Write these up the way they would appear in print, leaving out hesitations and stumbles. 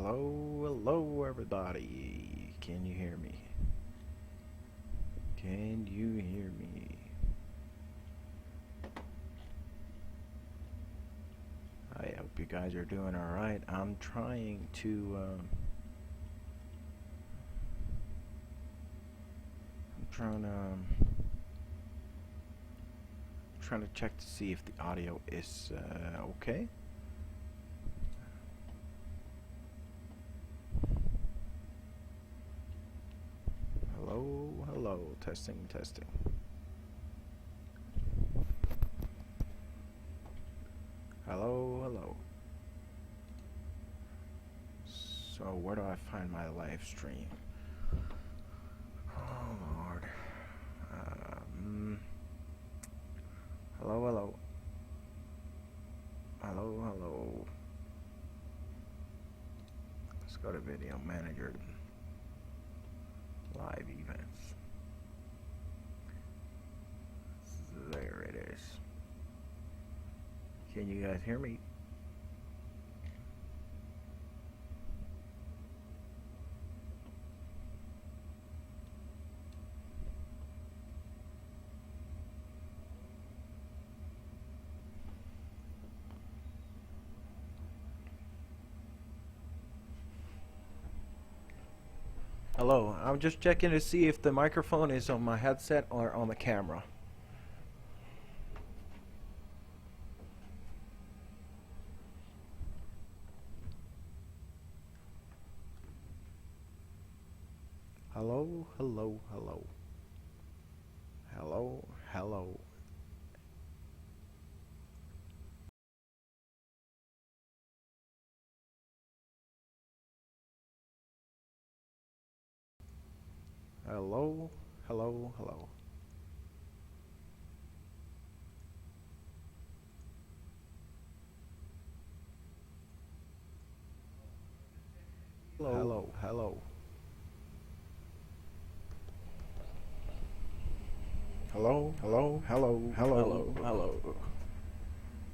Hello everybody. Can you hear me? Can you hear me? I hope you guys are doing alright. I'm trying to trying to check to see if the audio is okay. Hello, testing. Hello. So where do I find my live stream? Oh Lord. Hello. Let's go to Video Manager. Live events. There it is. Can you guys hear me? Hello, I'm just checking to see if the microphone is on my headset or on the camera. Hello. Hello. Hello.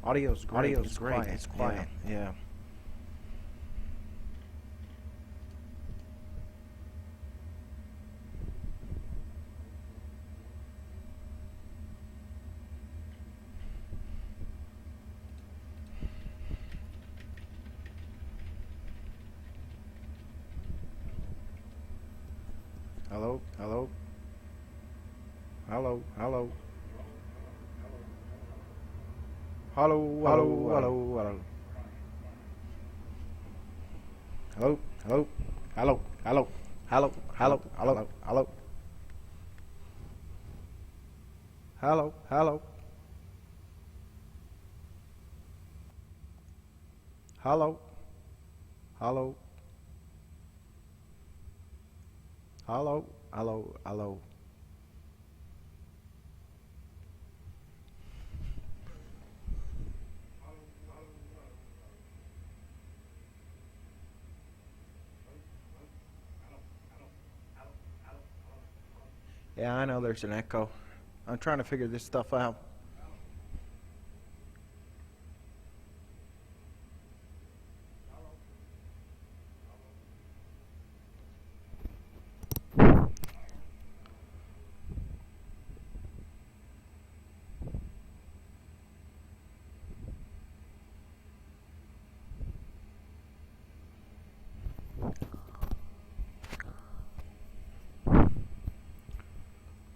Audio's great. It's quiet. Yeah. Hello. Hello. Yeah, I know there's an echo. I'm trying to figure this stuff out.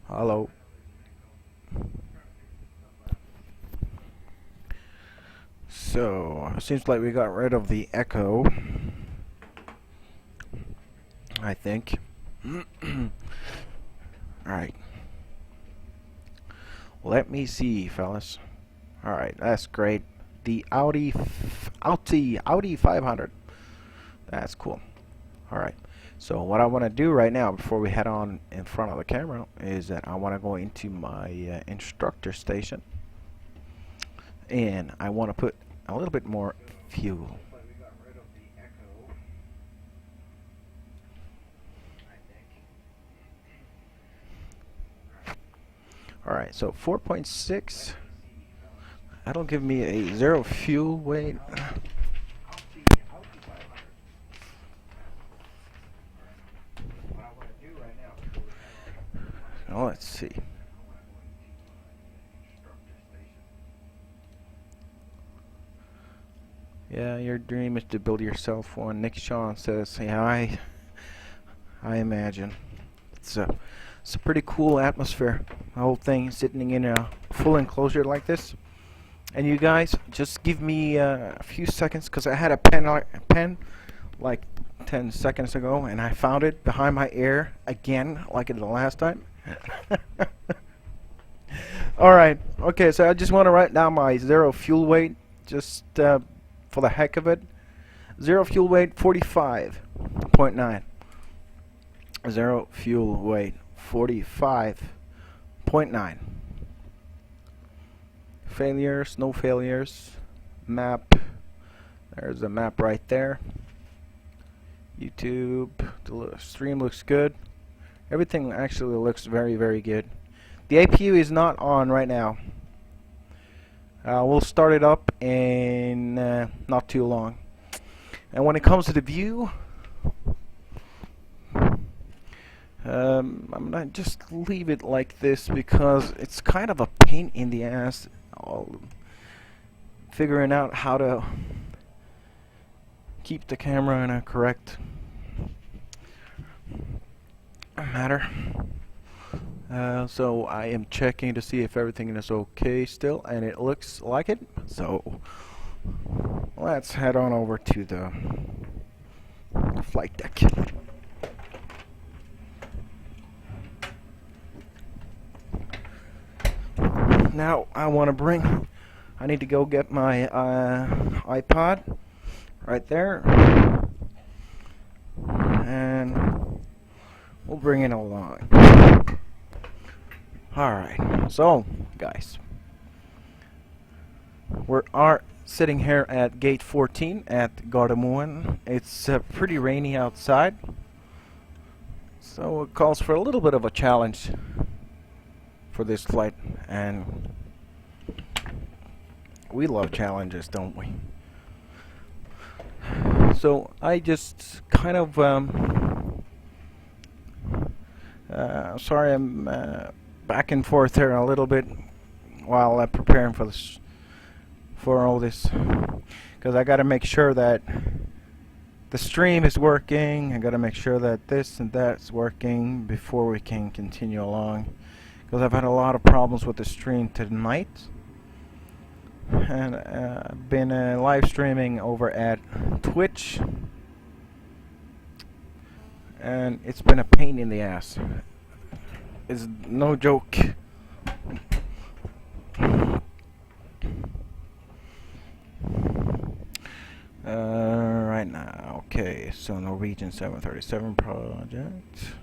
Hello. So, it seems like we got rid of the echo, I think. Alright. Let me see, fellas. Alright, that's great. The Audi 500. That's cool. Alright. So what I want to do right now before we head on in front of the camera is that I want to go into my instructor station and I want to put a little bit more fuel. Alright, so 4.6. That'll give me a 0 fuel weight. Well, let's see. Yeah, your dream is to build yourself one. Nick Sean says, yeah, I imagine. It's a pretty cool atmosphere. The whole thing sitting in a full enclosure like this. And you guys, just give me a few seconds, because I had a pen like 10 seconds ago, and I found it behind my ear again, like the last time. Alright, okay, so I just want to write down my zero fuel weight, just for the heck of it. Zero fuel weight, 45.9. Zero fuel weight, 45.9. Failures, no failures. Map, there's a map right there. YouTube, the stream looks good. Everything actually looks very, very good. The APU is not on right now. We'll start it up in not too long. And when it comes to the view, I'm gonna just leave it like this because it's kind of a pain in the ass figuring out how to keep the camera in a correct manner. So I am checking to see if everything is okay still, and it looks like it. So let's head on over to the flight deck. Now I need to go get my iPod right there, and we'll bring it along. Alright, so guys, we are sitting here at gate 14 at Gardermoen. It's pretty rainy outside, so it calls for a little bit of a challenge for this flight, and we love challenges, don't we? So I just kind of sorry, I'm back and forth here a little bit while I'm preparing for this, for all this, because I got to make sure that the stream is working. I got to make sure that this and that's working before we can continue along, because I've had a lot of problems with the stream tonight, and I've been live streaming over at Twitch, and it's been a pain in the ass. It's no joke. Right now, okay, so Norwegian 737 project.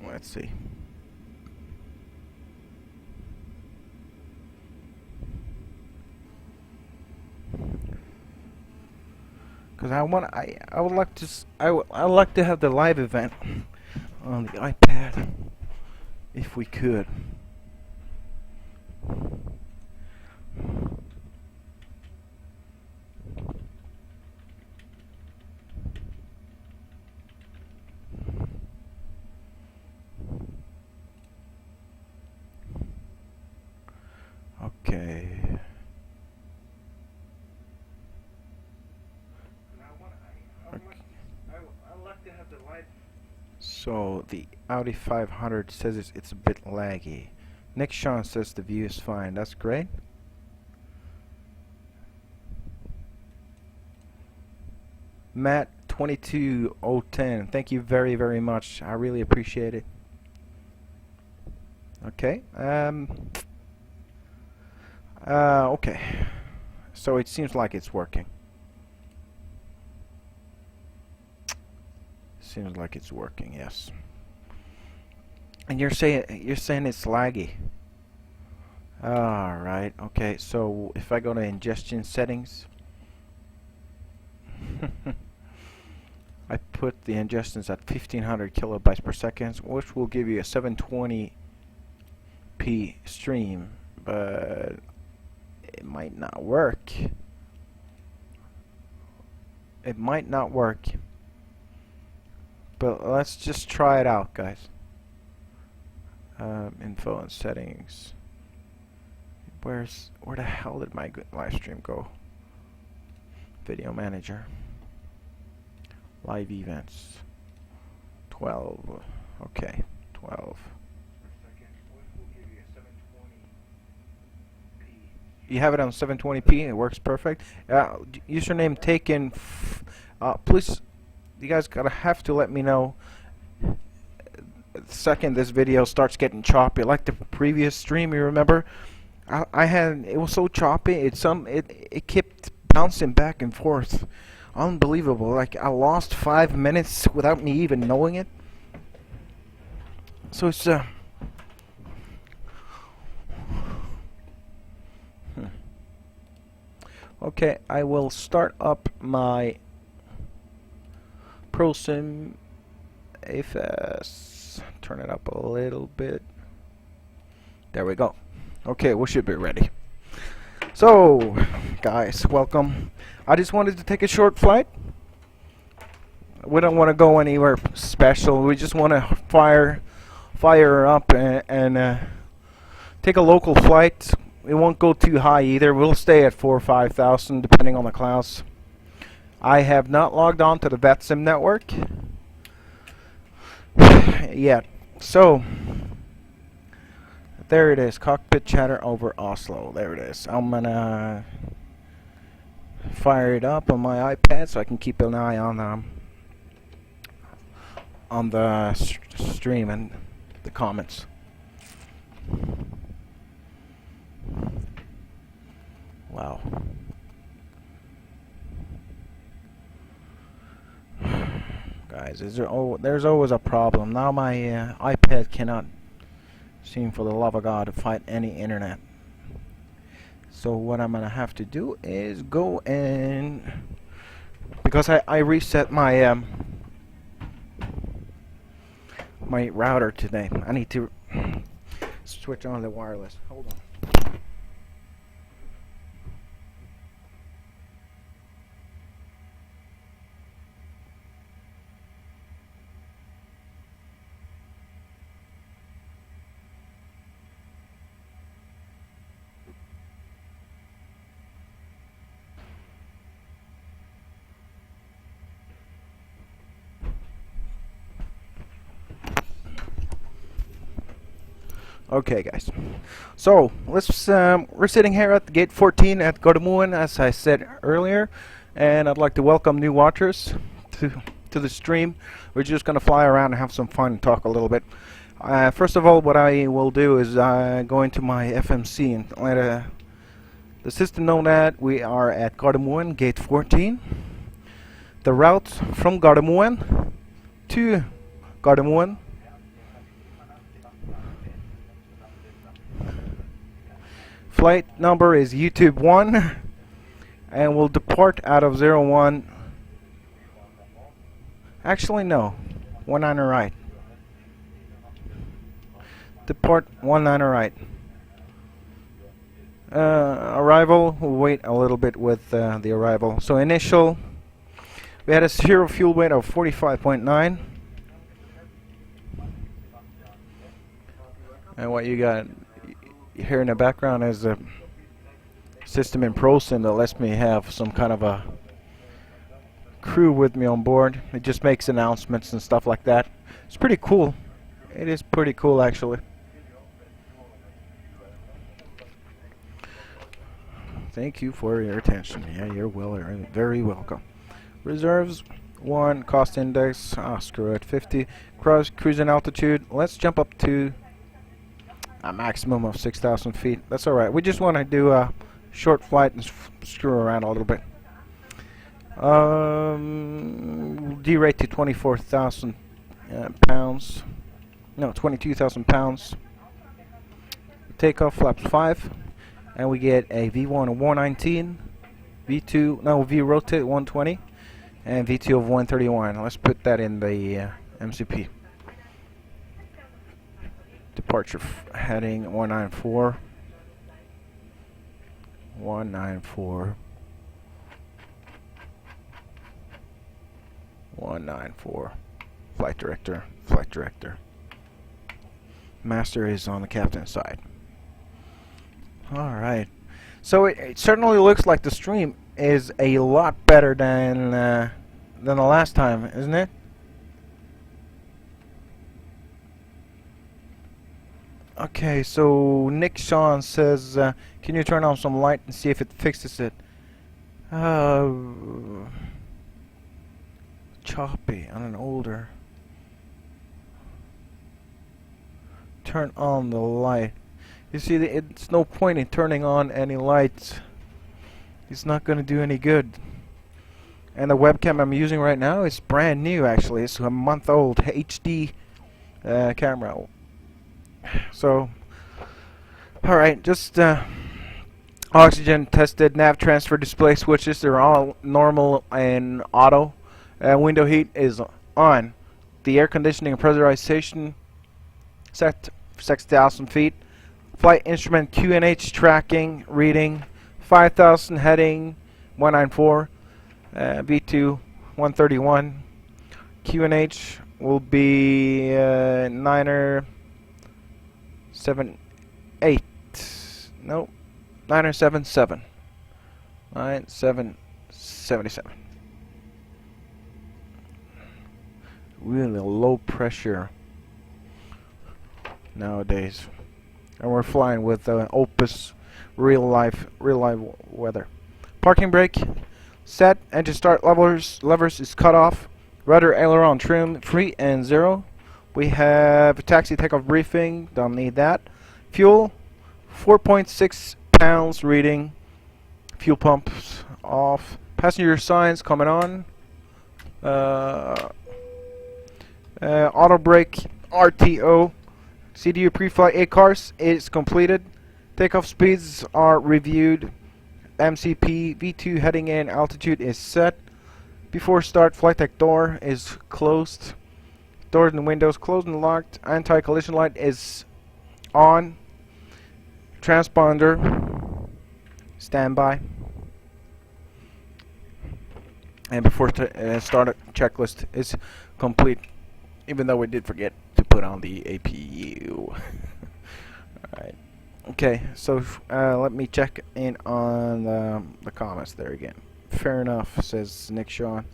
Let's see. Because I would like to I would like to have the live event on the iPad if we could. Okay. So the Audi 500 says it's a bit laggy. Nick Sean says the view is fine. That's great. Matt 22010, thank you very, very much. I really appreciate it. Okay. Okay. So it seems like it's working. Seems like it's working, yes. And you're saying it's laggy. Alright, okay, so if I go to ingestion settings, I put the ingestions at 1500 kilobytes per second, which will give you a 720p stream, but it might not work. It might not work. But let's just try it out, guys. Info and settings. Where the hell did my live stream go? Video manager. Live events. 12. Okay, 12. You have it on 720p. It works perfect. Username taken. Please, you guys have to let me know the second this video starts getting choppy, like the previous stream. You remember? It was so choppy. It kept bouncing back and forth. Unbelievable. Like I lost 5 minutes without me even knowing it. So it's Okay, I will start up my ProSim AFS. Turn it up a little bit. There we go. Okay, we should be ready. So, guys, welcome. I just wanted to take a short flight. We don't want to go anywhere special. We just want to fire up and take a local flight. It won't go too high either. We'll stay at 4,000 or 5,000 depending on the clouds. I have not logged on to the VetSim network yet. So there it is. Cockpit chatter over Oslo. There it is. I'm gonna fire it up on my iPad so I can keep an eye on the stream and the comments. Wow. Guys, there's always a problem. Now my iPad cannot seem, for the love of God, to fight any internet. So what I'm gonna have to do is go and, because I reset my my router today, I need to switch on the wireless. Hold on. Okay, guys. So let's. We're sitting here at the gate 14 at Gardermoen, as I said earlier, and I'd like to welcome new watchers to the stream. We're just gonna fly around and have some fun and talk a little bit. First of all, what I will do is go into my FMC and let the system know that we are at Gardermoen, gate 14. The route from Gardermoen to Gardermoen. Flight number is YouTube 1, and we'll depart out of 01. Actually, no, 19 right. Depart 19 right. Arrival, we'll wait a little bit with the arrival. So initial, we had a zero fuel weight of 45.9. And what you got here in the background is a system in ProSim that lets me have some kind of a crew with me on board. It just makes announcements and stuff like that. It's pretty cool. It is pretty cool, actually. Thank you for your attention. Yeah, you're very welcome. Reserves 1, cost index, screw it, 50. Cruising altitude, let's jump up to a maximum of 6,000 feet. That's alright. We just want to do a short flight and screw around a little bit. D-rate to 24,000 pounds. No, 22,000 pounds. Takeoff flaps 5. And we get a V1 of 119. V rotate 120. And V2 of 131. Let's put that in the MCP. Departure heading 194. 194. 194. Flight director, flight director. Master is on the captain's side. Alright. So it certainly looks like the stream is a lot better than the last time, isn't it? Okay, so Nick Sean says, can you turn on some light and see if it fixes it? Choppy on an older. Turn on the light. You see, it's no point in turning on any lights. It's not going to do any good. And the webcam I'm using right now is brand new, actually. It's a month old HD camera. So, alright, just oxygen tested, nav transfer display switches, they're all normal and auto. Window heat is on. The air conditioning and pressurization set for 6,000 feet. Flight instrument QNH tracking reading 5,000 heading 194, V2 131. QNH will be 978. Nope. 977. 9777. Really low pressure nowadays. And we're flying with Opus real life weather. Parking brake set. Engine start levers is cut off. Rudder aileron trim free and 0. We have taxi takeoff briefing. Don't need that. Fuel 4.6 pounds reading. Fuel pumps off. Passenger signs coming on. Auto brake RTO. CDU pre-flight ACARS is completed. Takeoff speeds are reviewed. MCP V2 heading in altitude is set. Before start, flight deck door is closed. Doors and windows closed and locked. Anti-collision light is on. Transponder standby. And before start, checklist is complete. Even though we did forget to put on the APU. Alright. Okay, so let me check in on the comments there again. Fair enough, says Nick Sean.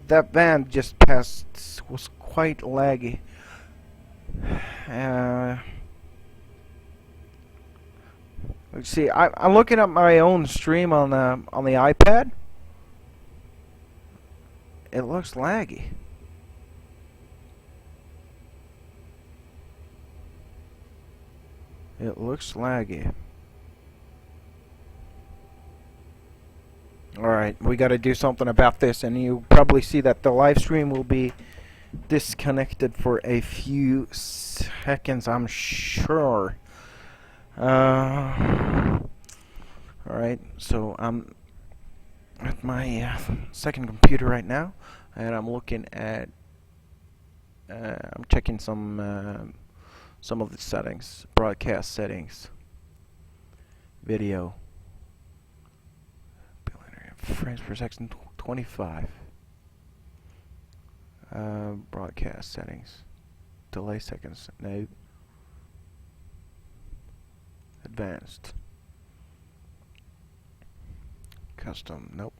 That van just passed was quite laggy. Let's see. I'm looking at my own stream on the iPad. It looks laggy. It looks laggy. Alright, we gotta do something about this, and you probably see that the live stream will be disconnected for a few seconds, I'm sure. Alright, so I'm at my second computer right now, and I'm looking at I'm checking some of the settings, broadcast settings, video, frames per second 25, broadcast settings, delay seconds, no, advanced, custom, nope.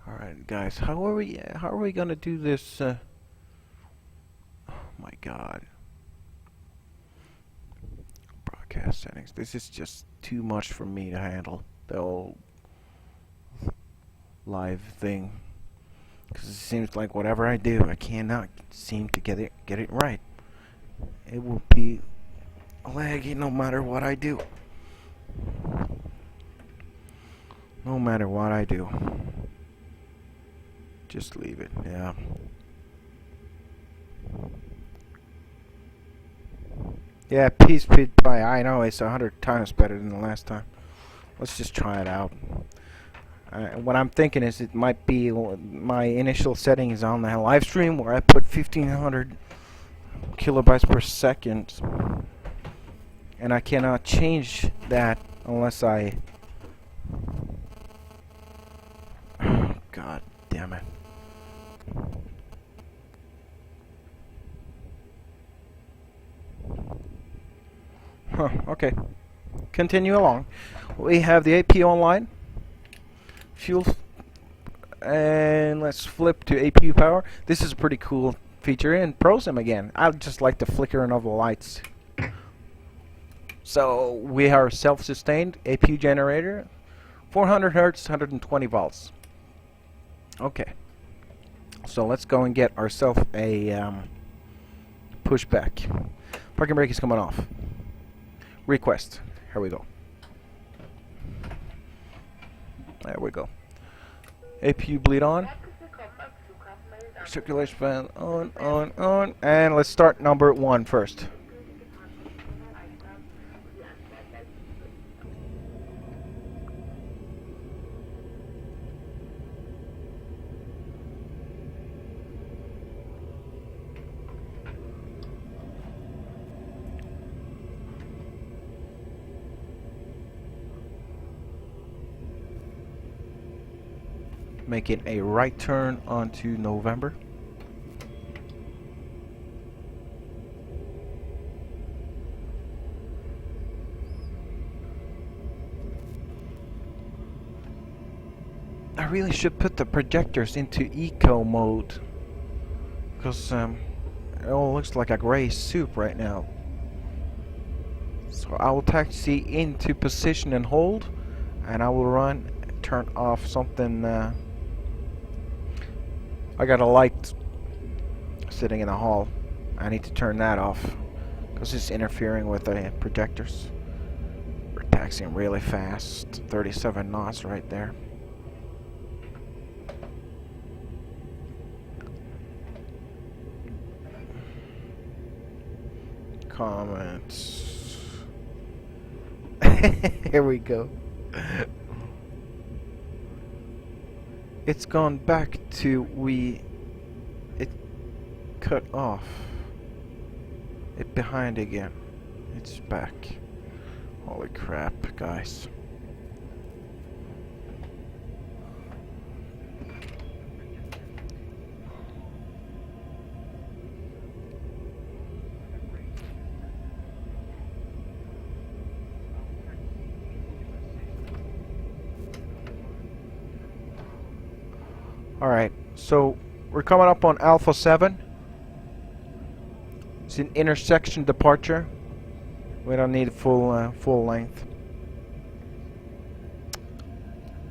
Alright guys, how are we gonna do this? Oh my god. Broadcast settings. This is just too much for me to handle. The whole live thing. Because it seems like whatever I do, I cannot seem to get it right. It will be laggy no matter what I do. No matter what I do. Just leave it, yeah. Yeah, peace by. I know it's 100 times better than the last time. Let's just try it out. What I'm thinking is it might be my initial settings on the live stream where I put 1500 kilobytes per second, and I cannot change that unless I God damn it. Huh, okay. Continue along. We have the AP online. Fuel. And let's flip to APU power. This is a pretty cool feature in ProSim again. I just like the flickering of the lights. So we are self-sustained APU generator, 400 hertz, 120 volts. Okay. So let's go and get ourselves a pushback. Parking brake is coming off. Request. Here we go. There we go. APU bleed on. Circulation fan on. And let's start number 1 first. Making a right turn onto November. I really should put the projectors into eco mode, because it all looks like a gray soup right now. So I will taxi into position and hold, and I will turn off something. I got a light sitting in the hall. I need to turn that off because it's interfering with the projectors. We're taxiing really fast, 37 knots right there. Comments. Here we go. It's gone back to it cut off. It behind again. It's back. Holy crap, guys. Alright, so we're coming up on Alpha 7. It's an intersection departure. We don't need full length.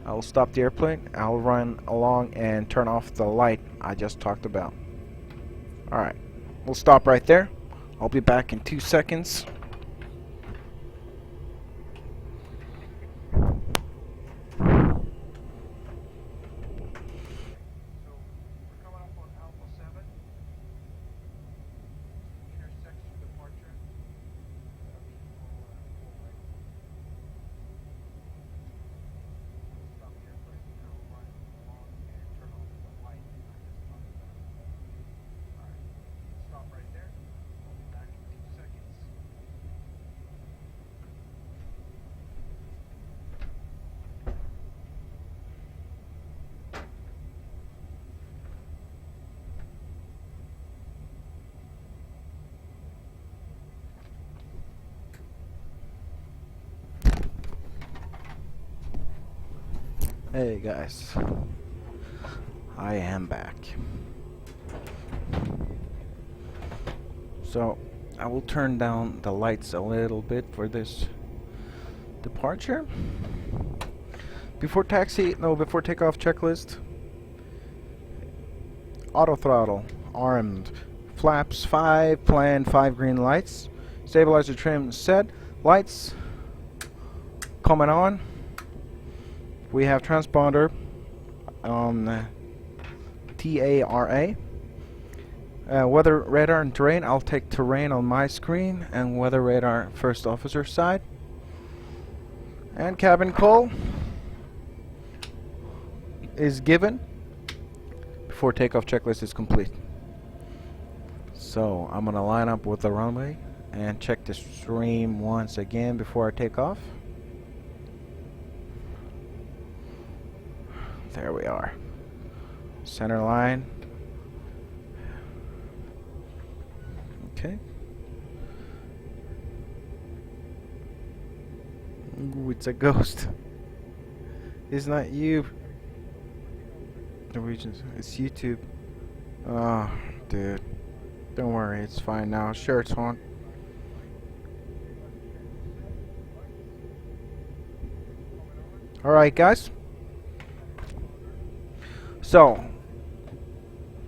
I'll stop the airplane. I'll run along and turn off the light I just talked about. Alright, we'll stop right there. I'll be back in 2 seconds. Hey guys, I am back. So I will turn down the lights a little bit for this departure. Before takeoff checklist. Auto throttle armed, flaps 5, plan 5 green lights, stabilizer trim set, lights coming on. We have transponder on TARA. Weather radar and terrain. I'll take terrain on my screen and weather radar first officer side. And cabin call is given before takeoff checklist is complete. So I'm gonna line up with the runway and check the stream once again before I take off. There we are. Center line. Okay. Ooh, it's a ghost. It's not you. Norwegians. It's YouTube. Oh, dude. Don't worry, it's fine now. Sure, it's on. Alright, guys. So,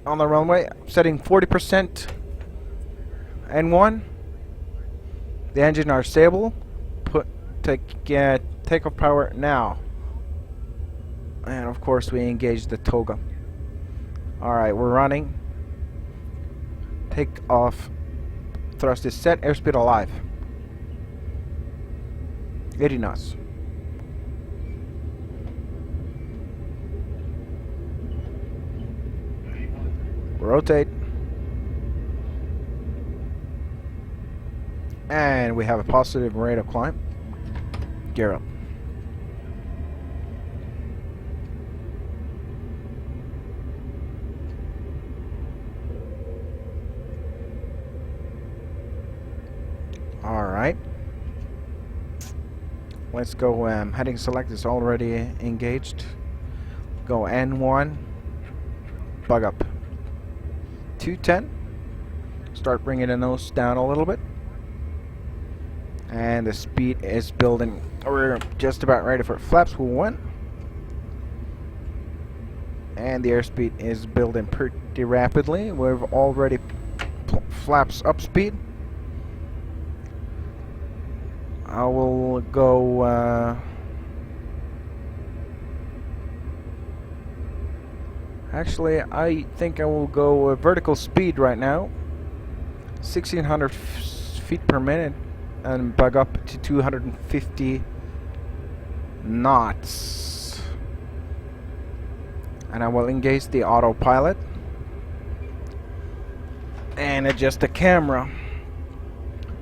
on the runway, setting 40% N1. The engine are stable. Takeoff power now. And of course, we engage the toga. Alright, we're running. Takeoff. Thrust is set. Airspeed alive. 80 knots. Rotate. And we have a positive rate of climb. Gear up. Alright. Let's go. Heading select is already engaged. Go N1. Bug up. 210. Start bringing the nose down a little bit. And the speed is building. We're just about ready for flaps 1. And the airspeed is building pretty rapidly. We've already flaps up speed. I will go actually I think I will go vertical speed right now, 1600 feet per minute, and bug up to 250 knots. And I will engage the autopilot and adjust the camera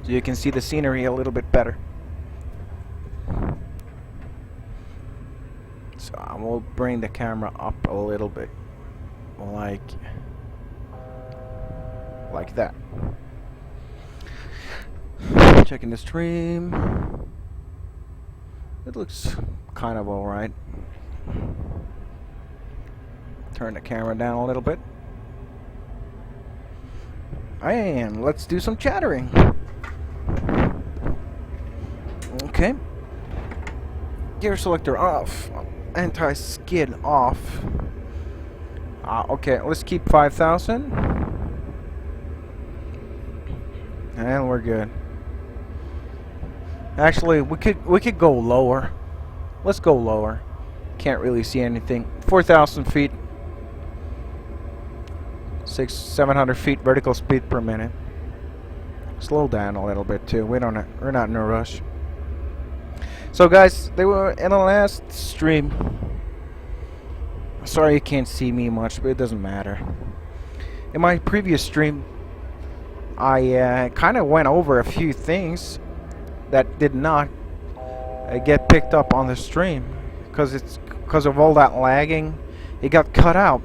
so you can see the scenery a little bit better. So I will bring the camera up a little bit, like that. Checking the stream. It looks kind of alright. Turn the camera down a little bit. And let's do some chattering. Okay. Gear selector off. Anti-skid off. Okay, let's keep 5,000. And we're good. Actually, we could go lower. Let's go lower. Can't really see anything. 4,000 feet. 700 feet vertical speed per minute. Slow down a little bit too. We're not in a rush. So guys, they were in the last stream. Sorry you can't see me much, but it doesn't matter. In my previous stream, I kind of went over a few things that did not get picked up on the stream because of all that lagging. It got cut out.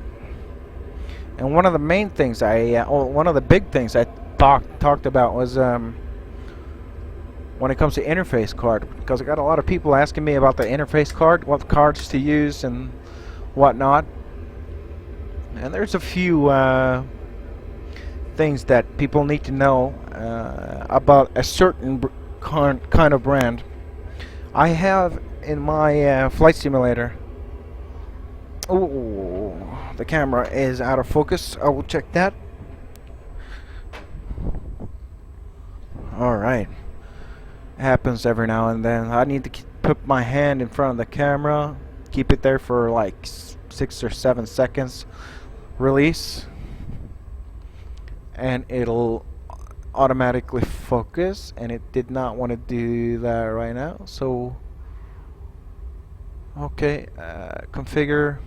And one of the main things one of the big things I talked about was when it comes to interface card, because I got a lot of people asking me about the interface card, what cards to use and whatnot. And there's a few things that people need to know about a certain kind of brand. I have in my flight simulator. Oh, the camera is out of focus. I will check that. Alright. Happens every now and then. I need to put my hand in front of the camera, keep it there for like 6 or 7 seconds, release, and it'll automatically focus, and it did not want to do that right now. So okay, configure,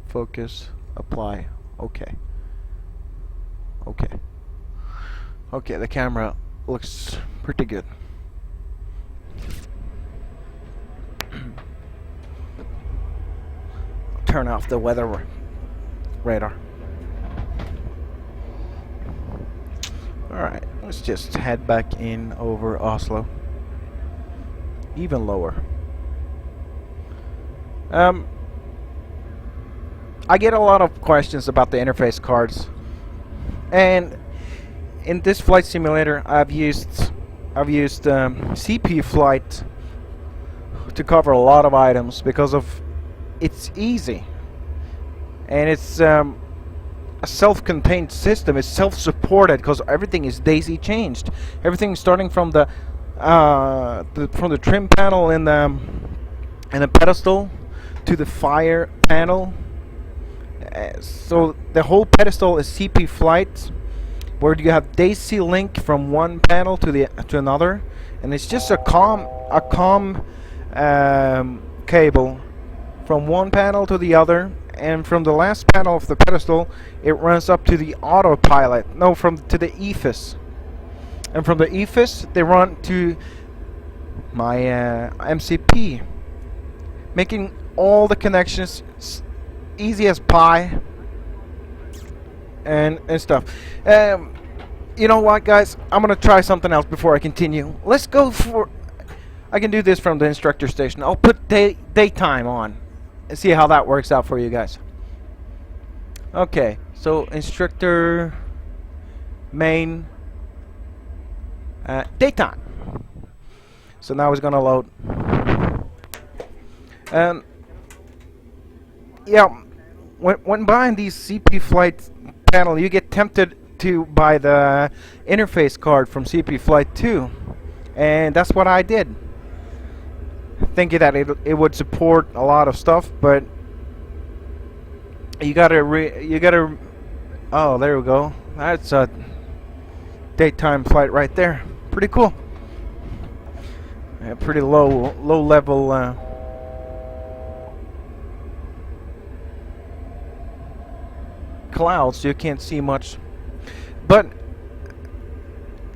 focus, apply. Okay. Okay, the camera looks pretty good. turn off the weather radar. Alright, let's just head back in over Oslo. Even lower. I get a lot of questions about the interface cards, and in this flight simulator I've used CP Flight to cover a lot of items because of it's easy, and it's a self-contained system. It's self-supported because everything is daisy changed. Everything starting from the trim panel in the pedestal to the fire panel. So the whole pedestal is CP Flight, where you have daisy link from one panel to another, and it's just a COM cable from one panel to the other, and from the last panel of the pedestal it runs up to the autopilot. No, to the EFIS, and from the EFIS they run to my MCP, making all the connections easy as pie and stuff. You know what, guys? I'm gonna try something else before I continue. Let's go for... I can do this from the instructor station. I'll put daytime on and see how that works out for you guys. Okay, so instructor main daytime. So now it's gonna load. Yeah, when buying these CP Flight panel, you get tempted to buy the interface card from CP Flight 2, and that's what I did, thinking that it would support a lot of stuff. But you gotta oh, there we go. That's a daytime flight right there. Pretty cool. Yeah, pretty low level. Clouds, so you can't see much, but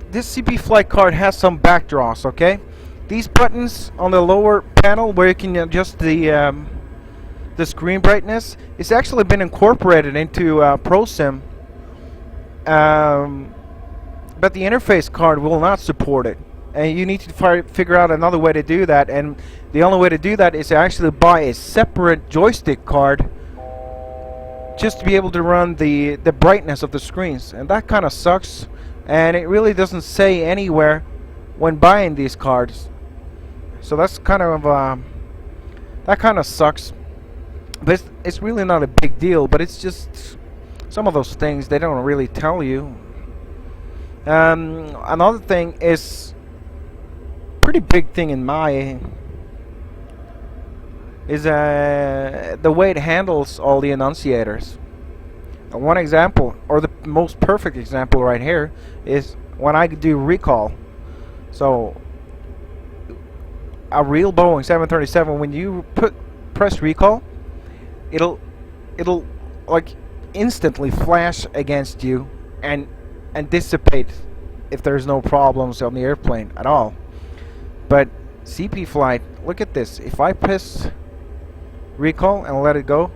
this CP Flight card has some backdraws. Okay, these buttons on the lower panel where you can adjust the screen brightness, it's actually been incorporated into ProSim, but the interface card will not support it, and you need to figure out another way to do that. And the only way to do that is to actually buy a separate joystick card just to be able to run the brightness of the screens, and that kind of sucks. And it really doesn't say anywhere when buying these cards, so that's kind of that kind of sucks. But it's really not a big deal, but it's just some of those things they don't really tell you. Another thing is pretty big thing in my is the way it handles all the annunciators. One example, or the most perfect example right here, is when I do recall. So a real Boeing 737, when you press recall, it'll like instantly flash against you and dissipate if there's no problems on the airplane at all. But CP Flight, look at this. If I press recall and let it go,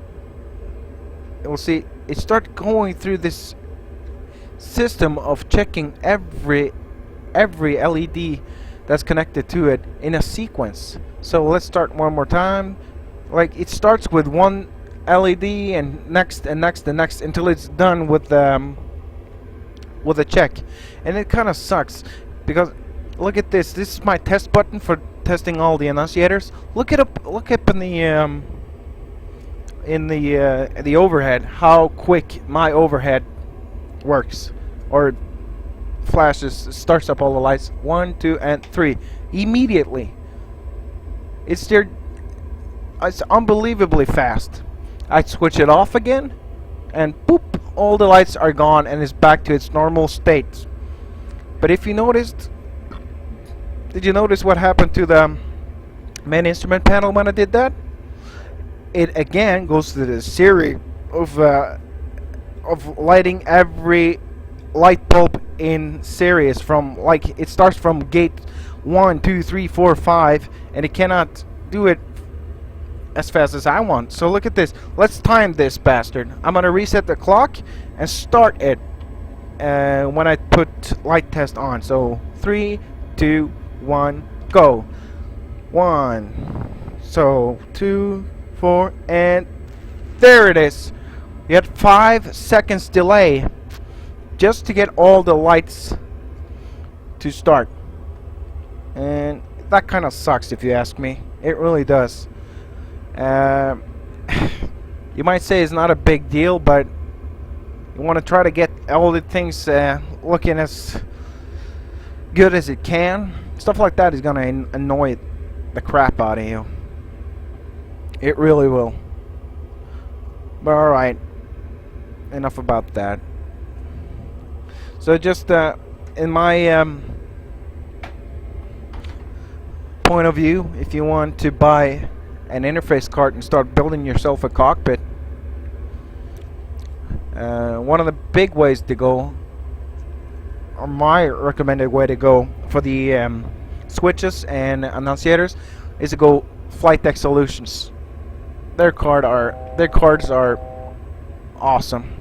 it will see it start going through this system of checking every LED that's connected to it in a sequence. So let's start one more time. Like, it starts with one LED and next and next and next until it's done with a check. And it kind of sucks because look at this. This is my test button for testing all the annunciators. Look up in the overhead how quick my overhead works, or flashes, starts up all the lights. 1, 2, and 3 immediately. It's unbelievably fast. I switch it off again, and boop, all the lights are gone and it's back to its normal state. But if you noticed, did you notice what happened to the main instrument panel when I did that? It again goes to the series of lighting every light bulb in series, from like it starts from gate 1, 2, 3, 4, 5, and it cannot do it as fast as I want. So look at this. Let's time this bastard. I'm gonna reset the clock and start it when I put light test on. So 3, 2, 1, go. 1. So 2, 4, and there it is. You had 5 seconds delay just to get all the lights to start. And that kind of sucks if you ask me. It really does. You might say it's not a big deal, but you want to try to get all the things looking as good as it can. Stuff like that is going to annoy the crap out of you. It really will. But alright, enough about that. So just in my point of view, if you want to buy an interface card and start building yourself a cockpit, one of the big ways to go, or my recommended way to go for the switches and annunciators, is to go Flight Deck Solutions. Their cards are awesome.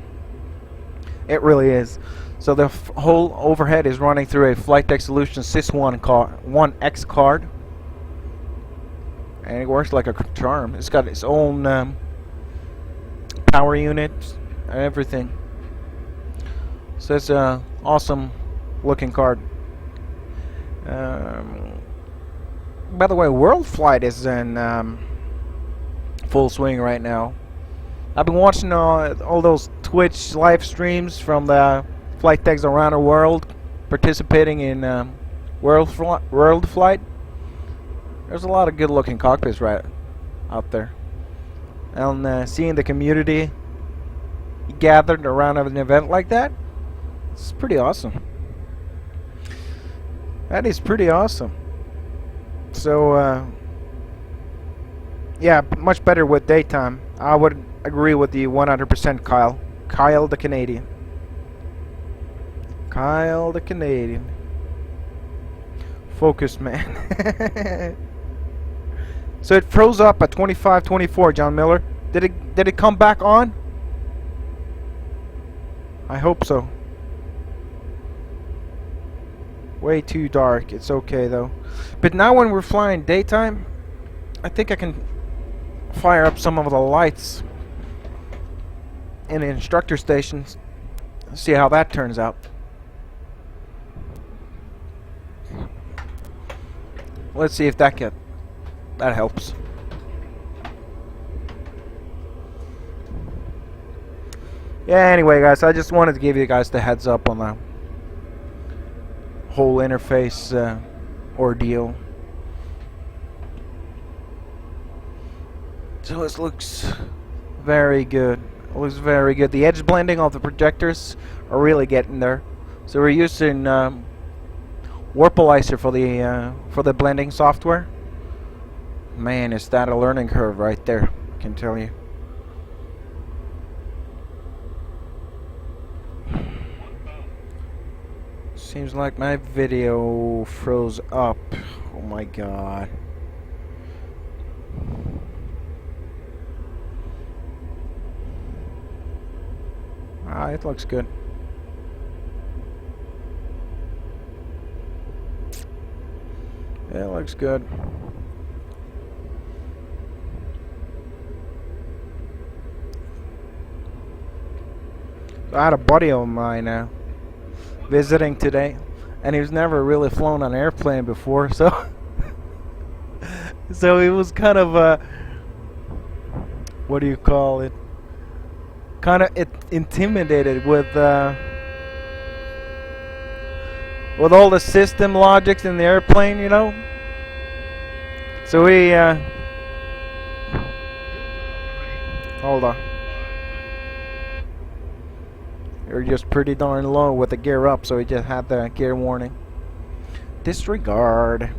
It really is. So the whole overhead is running through a Flight Deck Solutions Sys1X card, and it works like a charm. It's got its own power unit and everything. So it's a awesome looking card. By the way, World Flight is in full swing right now. I've been watching all those Twitch live streams from the flight decks around the world participating in World Flight. There's a lot of good looking cockpits right out there. And seeing the community gathered around an event like that, it's pretty awesome. That is pretty awesome. So yeah, much better with daytime. I would agree with you 100%, Kyle. Kyle the Canadian. Kyle the Canadian. Focus, man. So it froze up at 25-24, John Miller. Did it come back on? I hope so. Way too dark. It's okay though. But now when we're flying daytime, I think I can fire up some of the lights in the instructor stations. See how that turns out. Let's see if that helps. Yeah, anyway guys, I just wanted to give you guys the heads up on the whole interface ordeal. So it looks very good. It looks very good. The edge blending of the projectors are really getting there. So we're using Warpalizer for the blending software. Man, is that a learning curve right there, I can tell you. Seems like my video froze up. Oh my god. Ah, it looks good. Yeah, it looks good. So I had a buddy of mine visiting today, and he's never really flown an airplane before, so so he was kind of what do you call it? Kind of intimidated with all the system logics in the airplane, you know. So we hold on. You're just pretty darn low with the gear up, so we just had the gear warning. Disregard.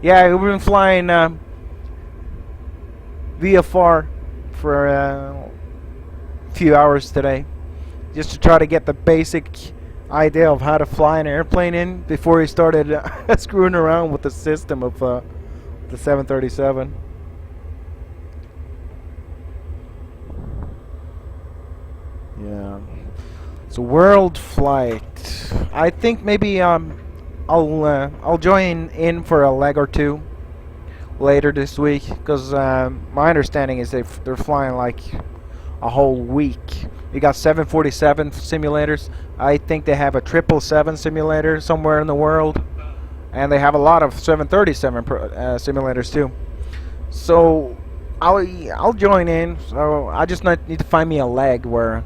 Yeah, we've been flying VFR for a few hours today, just to try to get the basic idea of how to fly an airplane in before we started screwing around with the system of the 737. Yeah. So world flight. I think maybe I'll join in for a leg or two later this week, because my understanding is they're flying like a whole week. You got 747 simulators. I think they have a 777 simulator somewhere in the world, and they have a lot of 737 simulators too. So I'll join in. So I just need to find me a leg where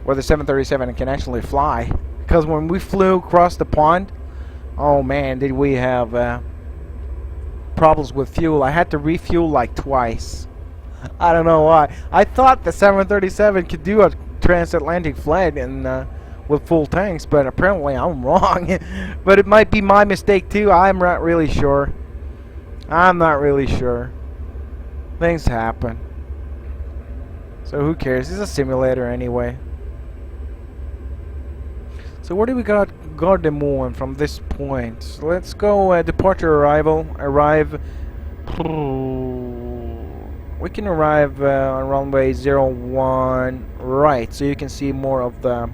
the 737 can actually fly. Because when we flew across the pond, oh man, did we have problems with fuel. I had to refuel like twice. I don't know why. I thought the 737 could do a transatlantic flight and with full tanks, but apparently I'm wrong. But it might be my mistake too. I'm not really sure. I'm not really sure. Things happen. So who cares? It's a simulator anyway. So where do we got Gardermoen from this point? So let's go departure arrival. Arrive. We can arrive on runway 01 right, so you can see more of the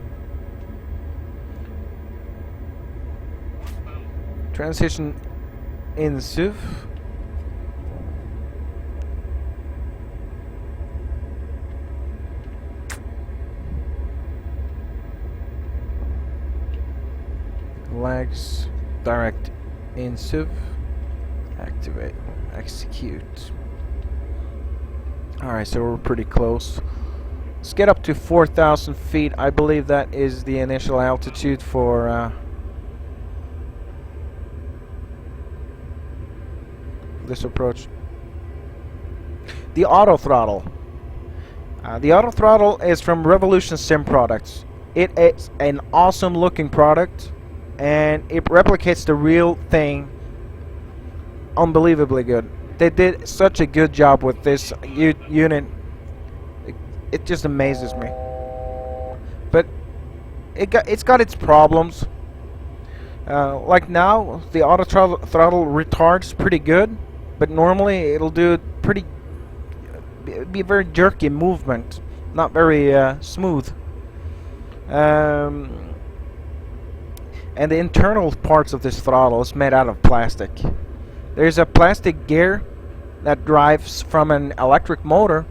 transition in SUV. Legs, direct in SUV, activate, execute. Alright, so we're pretty close. Let's get up to 4,000 feet. I believe that is the initial altitude for this approach. The auto throttle. The auto throttle is from Revolution Sim Products. It is an awesome looking product, and it replicates the real thing unbelievably good. They did such a good job with this unit. It just amazes me. But it's got its problems. Like now, the auto throttle retards pretty good, but normally it'll do be a very jerky movement, not very smooth. And the internal parts of this throttle is made out of plastic. There's a plastic gear that drives from an electric motor,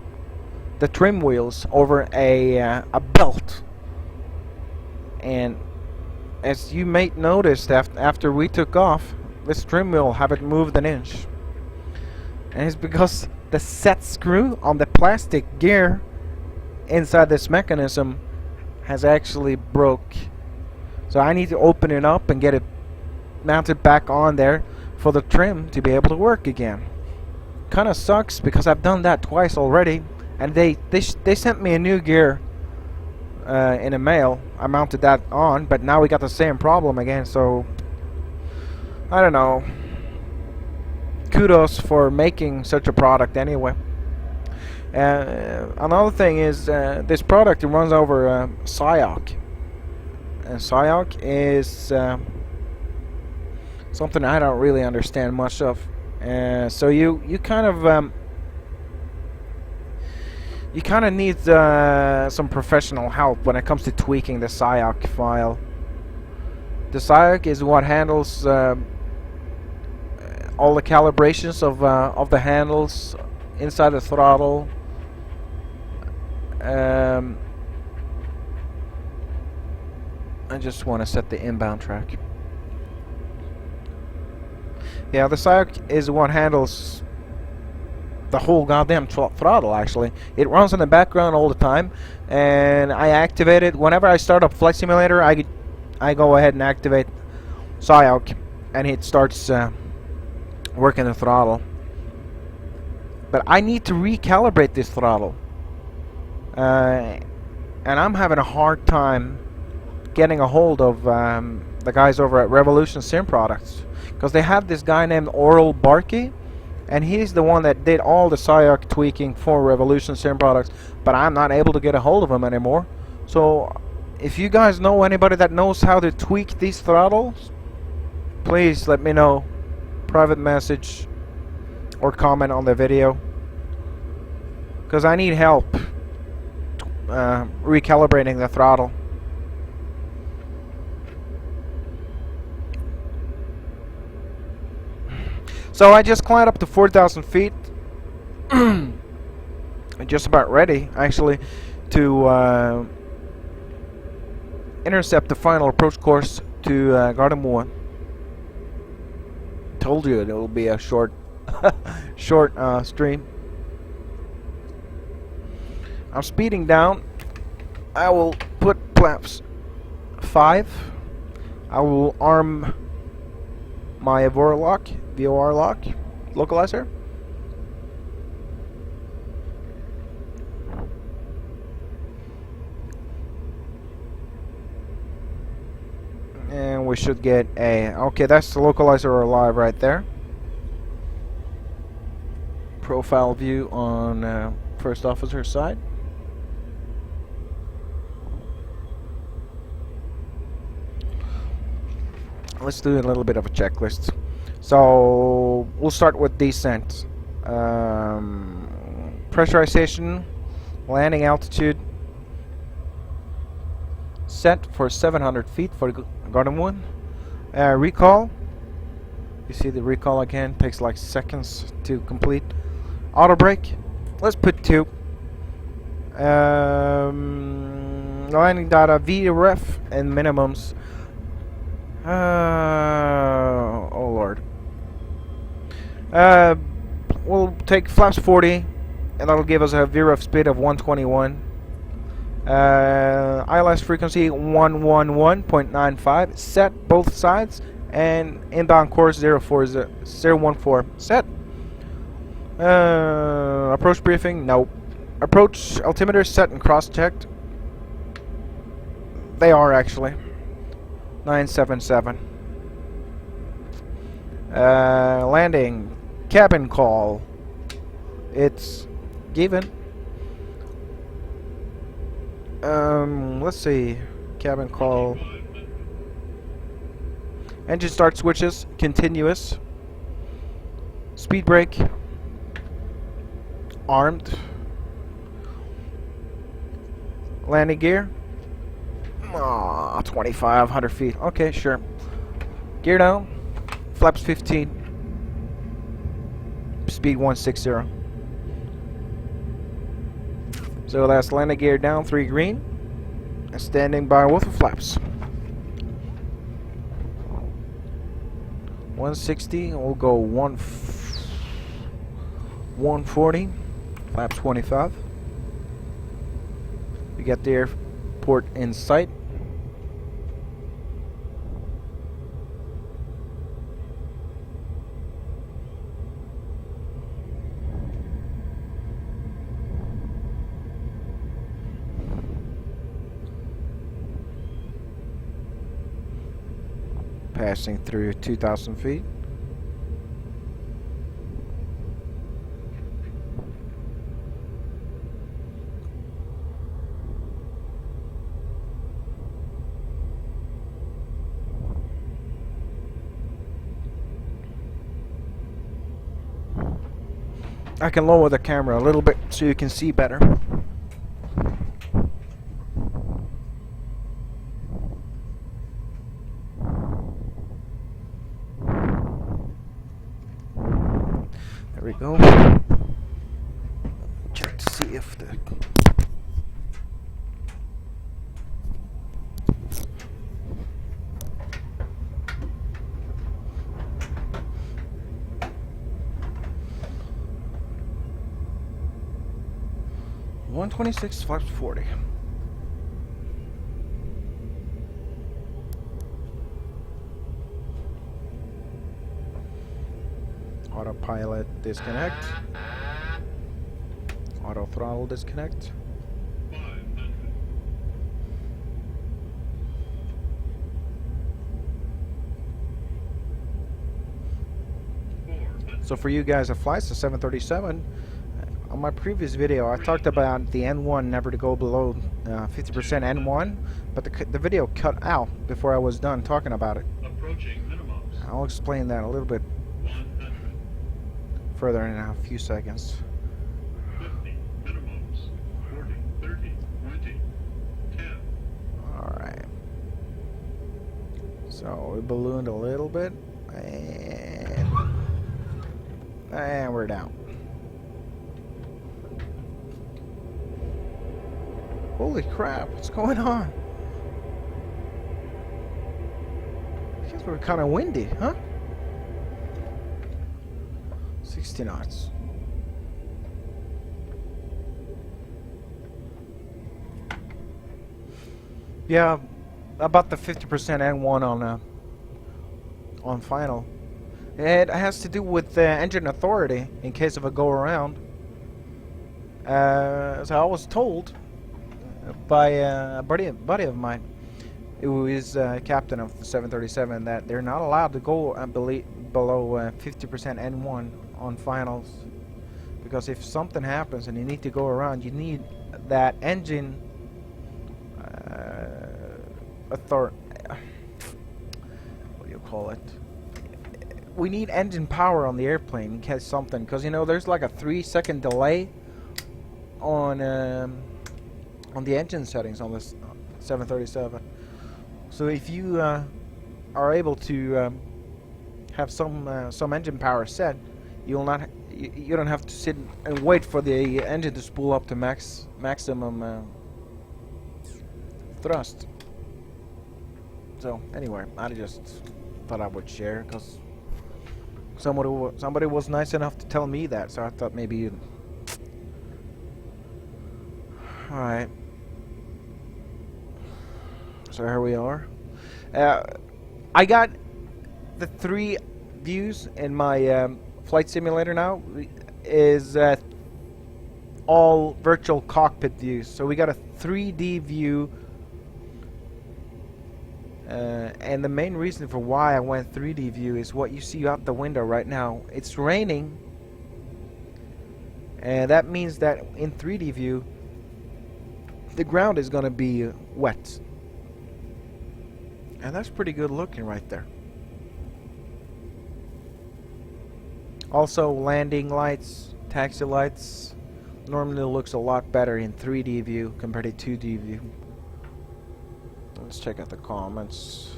the trim wheels, over a belt. And as you may notice, after we took off, this trim wheel haven't moved an inch. And it's because the set screw on the plastic gear inside this mechanism has actually broke. So I need to open it up and get it mounted back on there for the trim to be able to work again. Kinda sucks because I've done that twice already, and they sent me a new gear in a mail. I mounted that on, but now we got the same problem again, so I don't know. Kudos for making such a product anyway. Another thing is this product, it runs over SIOC. And SIOC is something I don't really understand much of. So you kind of need some professional help when it comes to tweaking the SIOC file. The SIOC is what handles all the calibrations of the handles inside the throttle. I just want to set the inbound track. Yeah, the SIOC is what handles the whole goddamn throttle, actually. It runs in the background all the time, and I activate it. Whenever I start up Flight Simulator, I go ahead and activate SIOC, and it starts working the throttle. But I need to recalibrate this throttle. And I'm having a hard time getting a hold of the guys over at Revolution Sim Products, because they have this guy named Oral Barkey, and he's the one that did all the SIOC tweaking for Revolution Sim Products, but I'm not able to get a hold of him anymore. So if you guys know anybody that knows how to tweak these throttles, please let me know. Private message or comment on the video, because I need help recalibrating the throttle. So I just climbed up to 4,000 feet. Just about ready, actually, to intercept the final approach course to Gardermoen. Told you it will be a short, short stream. I'm speeding down. I will put flaps 5. I will arm my VOR lock, localizer. And we should get a... Okay, that's the localizer alive right there. Profile view on first officer's side. Let's do a little bit of a checklist. So we'll start with descent. Pressurization, landing altitude set for 700 feet for Gardermoen. Recall. You see the recall again, takes like seconds to complete. Auto brake. Let's put 2. Landing data, VREF and minimums. Oh lord. We'll take flaps 40, and that'll give us a VREF speed of 121. ILS frequency 111.95. Set both sides, and inbound course 014. Set. Approach briefing, nope. Approach altimeter set and cross-checked. They are actually 977. Landing cabin call. It's given. Let's see. Cabin call. Engine start switches. Continuous. Speed brake. Armed. Landing gear. 2,500 feet. Okay, sure. Gear down. Flaps 15. Speed 160. So that's landing gear down, 3 green. And standing by with the flaps. 160. We'll go 140. Flaps 25. We got the airport in sight. Passing through 2,000 feet. I can lower the camera a little bit so you can see better. There we go. Check to see if the... $126 flaps 40. Autopilot disconnect. Auto throttle disconnect. So for you guys that flies the 737, on my previous video I talked about the N1 never to go below 50% N1, but the video cut out before I was done talking about it. I'll explain that a little bit further in a few seconds. 50, minimums, 40, 30, 20. So we ballooned a little bit, and we're down. Holy crap, what's going on? I guess we're kind of windy, huh? 60 knots. Yeah, about the 50% N1 on final. It has to do with engine authority in case of a go around. As I was told by a buddy of mine, who is captain of the 737, that they're not allowed to go below 50% N1 on finals, because if something happens and you need to go around, you need that engine what do you call it? We need engine power on the airplane in case something, because you know there's like a 3-second delay on the engine settings on this 737. So if you are able to have some engine power set, you don't have to sit and wait for the engine to spool up to maximum thrust. So anyway, I just thought I would share, because somebody was nice enough to tell me that, so I thought maybe you'd... Alright. So here we are. I got the 3 views in my flight simulator now. Is all virtual cockpit views. So we got a 3D view. And the main reason for why I went 3D view is what you see out the window right now. It's raining, and that means that in 3D view the ground is going to be wet, and that's pretty good looking right there. Also, landing lights, taxi lights normally looks a lot better in 3D view compared to 2D view. Let's check out the comments.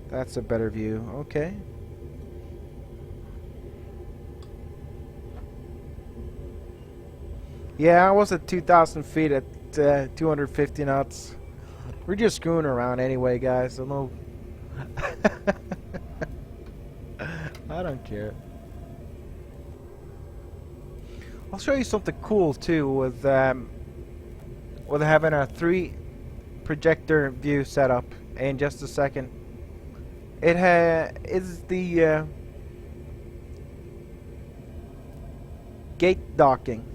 That's a better view. Okay. Yeah, I was at 2,000 feet at 250 knots. We're just screwing around anyway, guys. So no. I don't care. I'll show you something cool too with having a 3 projector view setup in just a second. It is the gate docking.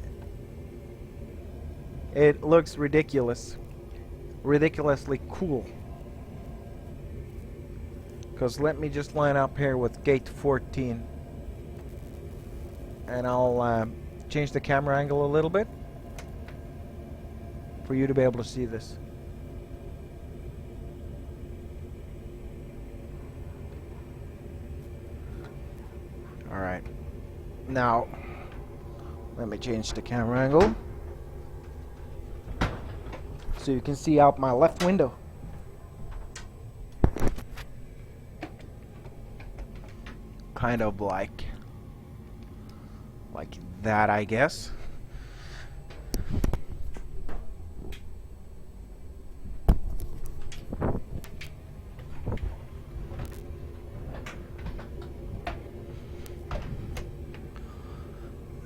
It looks ridiculously cool. Because let me just line up here with gate 14, and I'll change the camera angle a little bit for you to be able to see this. Alright, now let me change the camera angle so you can see out my left window. Kind of like that, I guess.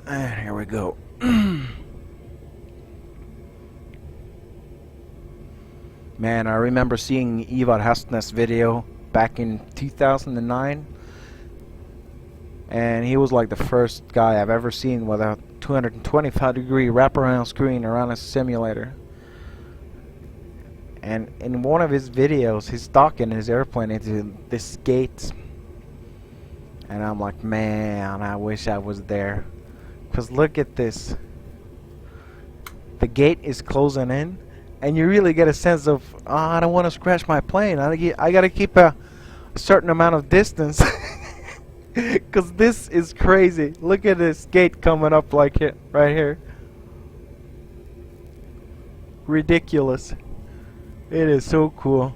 And here we go. Man, I remember seeing Ivar Hastnes' video back in 2009. And he was like the first guy I've ever seen with a 225-degree wraparound screen around a simulator. And in one of his videos, he's docking his airplane into this gate. And I'm like, man, I wish I was there. Because look at this. The gate is closing in, and you really get a sense of, oh, I don't want to scratch my plane. I got to keep a certain amount of distance. Because this is crazy. Look at this gate coming up like it right here. Ridiculous. It is so cool.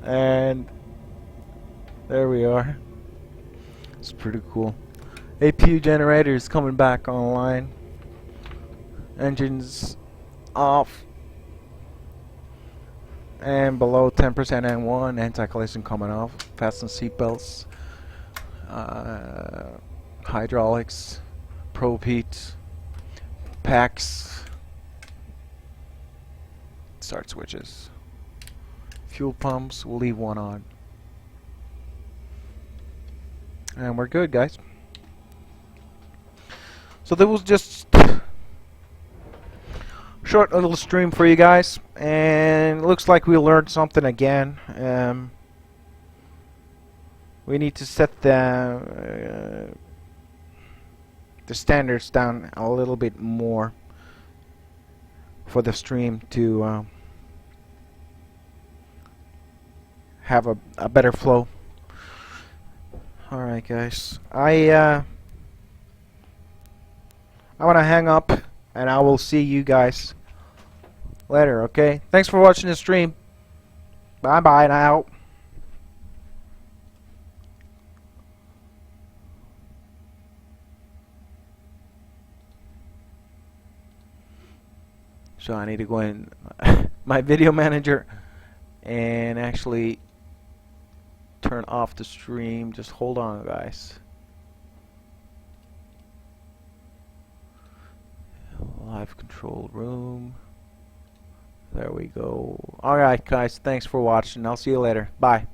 And there we are. It's pretty cool. APU generator is coming back online. Engines off. And below 10% N1, anti-collision coming off. Fasten seatbelts. Hydraulics. Probe heat. Packs. Start switches. Fuel pumps, we'll leave one on. And we're good, guys. So that was just a short little stream for you guys, and it looks like we learned something again. We need to set the standards down a little bit more for the stream to have a better flow. Alright, guys, I want to hang up, and I will see you guys later, okay? Thanks for watching the stream. Bye bye now. So I need to go in my video manager and actually turn off the stream. Just hold on, guys. Live control room. There we go. Alright, guys, thanks for watching. I'll see you later. Bye.